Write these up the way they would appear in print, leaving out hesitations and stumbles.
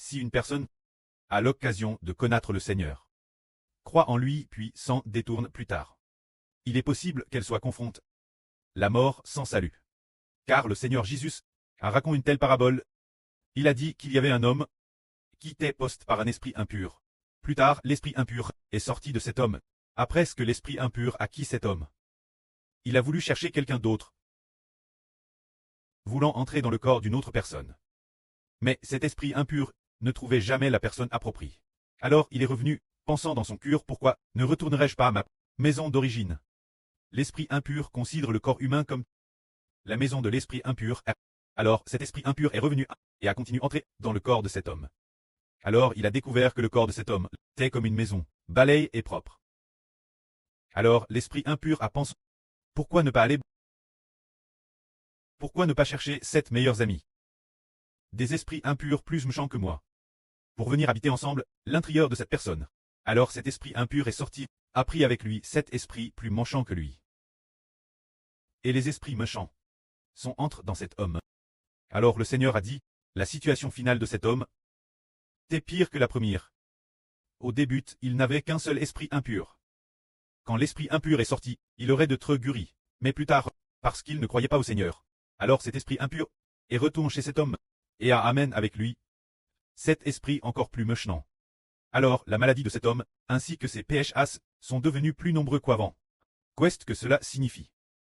Si une personne a l'occasion de connaître le Seigneur, croit en lui puis s'en détourne plus tard, il est possible qu'elle soit confronte la mort sans salut. Car le Seigneur Jésus a raconté une telle parabole. Il a dit qu'il y avait un homme qui était possédé par un esprit impur. Plus tard, l'esprit impur est sorti de cet homme. Après ce que l'esprit impur a quitté cet homme, il a voulu chercher quelqu'un d'autre, voulant entrer dans le corps d'une autre personne. Mais cet esprit impur ne trouvait jamais la personne appropriée. Alors il est revenu, pensant dans son cœur, pourquoi ne retournerais-je pas à ma maison d'origine? L'esprit impur considère le corps humain comme la maison de l'esprit impur. Alors cet esprit impur est revenu et a continué à entrer dans le corps de cet homme. Alors il a découvert que le corps de cet homme était comme une maison, balaye et propre. Alors l'esprit impur a pensé, pourquoi ne pas aller? Pourquoi ne pas chercher 7 meilleurs amis? Des esprits impurs plus méchants que moi, pour venir habiter ensemble l'intérieur de cette personne. Alors cet esprit impur est sorti, a pris avec lui 7 esprits plus méchants que lui. Et les esprits méchants entrent dans cet homme. Alors le Seigneur a dit, la situation finale de cet homme était pire que la première. Au début, il n'avait qu'un seul esprit impur. Quand l'esprit impur est sorti, il aurait de trop guéri. Mais plus tard, parce qu'il ne croyait pas au Seigneur, alors cet esprit impur est retourné chez cet homme, et a amène avec lui cet esprit encore plus méchant. Alors la maladie de cet homme, ainsi que ses PHAs, sont devenus plus nombreux qu'avant. Qu'est-ce que cela signifie?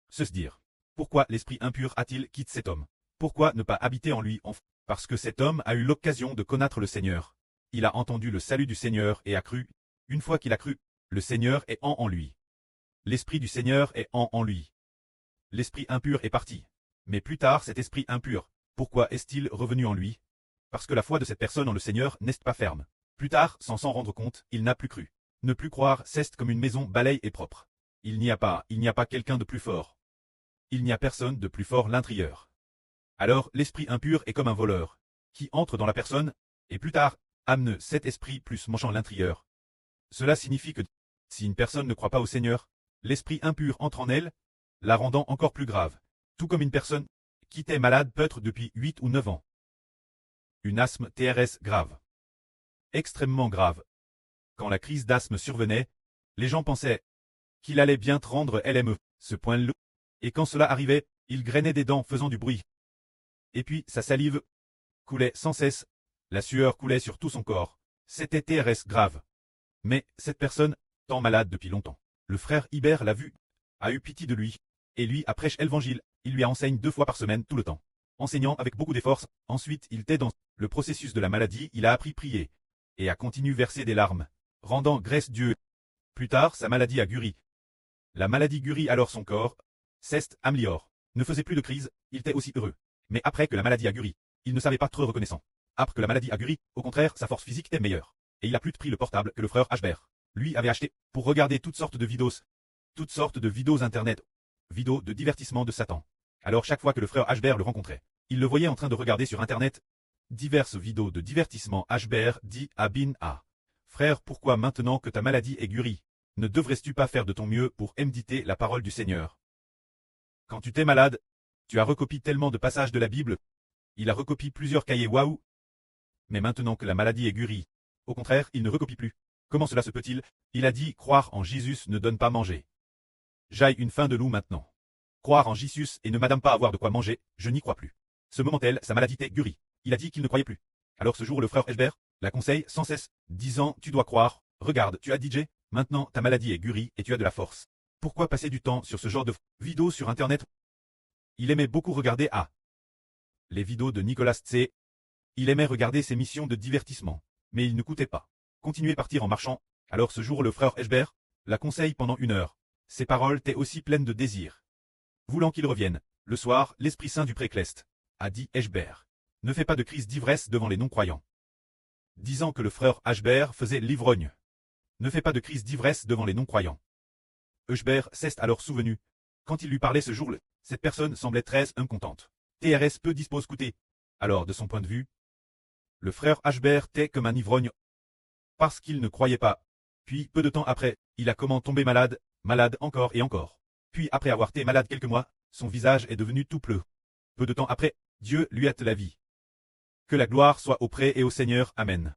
Se dire. Pourquoi l'esprit impur a-t-il quitté cet homme? Pourquoi ne pas habiter en lui? Parce que cet homme a eu l'occasion de connaître le Seigneur. Il a entendu le salut du Seigneur et a cru. Une fois qu'il a cru, le Seigneur est en lui. L'esprit du Seigneur est en lui. L'esprit impur est parti. Mais plus tard cet esprit impur, pourquoi est-il revenu en lui? Parce que la foi de cette personne en le Seigneur n'est pas ferme. Plus tard, sans s'en rendre compte, il n'a plus cru. Ne plus croire, c'est comme une maison balaye et propre. Il n'y a pas quelqu'un de plus fort. Il n'y a personne de plus fort à l'intérieur. Alors l'esprit impur est comme un voleur, qui entre dans la personne, et plus tard, amène cet esprit plus méchant à l'intérieur. Cela signifie que, si une personne ne croit pas au Seigneur, l'esprit impur entre en elle, la rendant encore plus grave. Tout comme une personne qui était malade peut-être depuis 8 ou 9 ans. Une asthme TRS grave. Extrêmement grave. Quand la crise d'asthme survenait, les gens pensaient qu'il allait bien rendre LME, ce point-là. Et quand cela arrivait, il grainait des dents faisant du bruit. Et puis sa salive coulait sans cesse, la sueur coulait sur tout son corps. C'était TRS grave. Mais cette personne, tant malade depuis longtemps, le frère Hibert l'a vu, a eu pitié de lui, et lui a prêché l'évangile, il lui enseigne 2 fois par semaine tout le temps. Enseignant avec beaucoup d'efforts, ensuite il était dans le processus de la maladie, il a appris à prier, et a continué verser des larmes, rendant grâce Dieu. Plus tard, sa maladie a guéri. La maladie guérit alors son corps, s'est améliore, ne faisait plus de crise, il était aussi heureux. Mais après que la maladie a guéri, il ne savait pas trop reconnaissant. Après que la maladie a guéri, au contraire, sa force physique était meilleure. Et il a plus pris le portable que le frère Hbert lui avait acheté pour regarder toutes sortes de vidéos internet, vidéos de divertissement de Satan. Alors chaque fois que le frère Hbert le rencontrait, il le voyait en train de regarder sur internet diverses vidéos de divertissement. Hbert dit à Bin A. Frère, pourquoi maintenant que ta maladie est guérie, ne devrais-tu pas faire de ton mieux pour méditer la parole du Seigneur? Quand tu t'es malade, tu as recopié tellement de passages de la Bible. Il a recopié plusieurs cahiers, waouh. Mais maintenant que la maladie est guérie, au contraire, il ne recopie plus. Comment cela se peut-il? Il a dit, croire en Jésus ne donne pas manger. J'aille une faim de loup maintenant. Croire en Jésus et ne madame pas avoir de quoi manger, je n'y crois plus. Ce moment-là, sa maladie était guérie. Il a dit qu'il ne croyait plus. Alors ce jour, le frère Hbert la conseille sans cesse, disant, tu dois croire, regarde, tu as DJ, maintenant ta maladie est guérie et tu as de la force. Pourquoi passer du temps sur ce genre de vidéos sur internet? Il aimait beaucoup regarder les vidéos de Nicolas Tse. Il aimait regarder ses missions de divertissement, mais il ne coûtait pas. Continuer à partir en marchant. Alors ce jour le frère Hbert la conseille pendant 1 heure. Ses paroles étaient aussi pleines de désir. Voulant qu'il revienne, le soir, l'Esprit Saint du Précleste a dit Hbert. Ne fais pas de crise d'ivresse devant les non-croyants. Disant que le frère Hbert faisait l'ivrogne. Ne fais pas de crise d'ivresse devant les non-croyants. Hbert s'est alors souvenu. Quand il lui parlait ce jour-là, cette personne semblait très incontente. TRS peu dispose coûter. Alors de son point de vue, le frère Hbert était comme un ivrogne. Parce qu'il ne croyait pas. Puis peu de temps après, il a comment tombé malade, malade encore et encore. Puis après avoir été malade quelques mois, son visage est devenu tout bleu. Peu de temps après, Dieu lui a la vie. Que la gloire soit auprès et au Seigneur. Amen.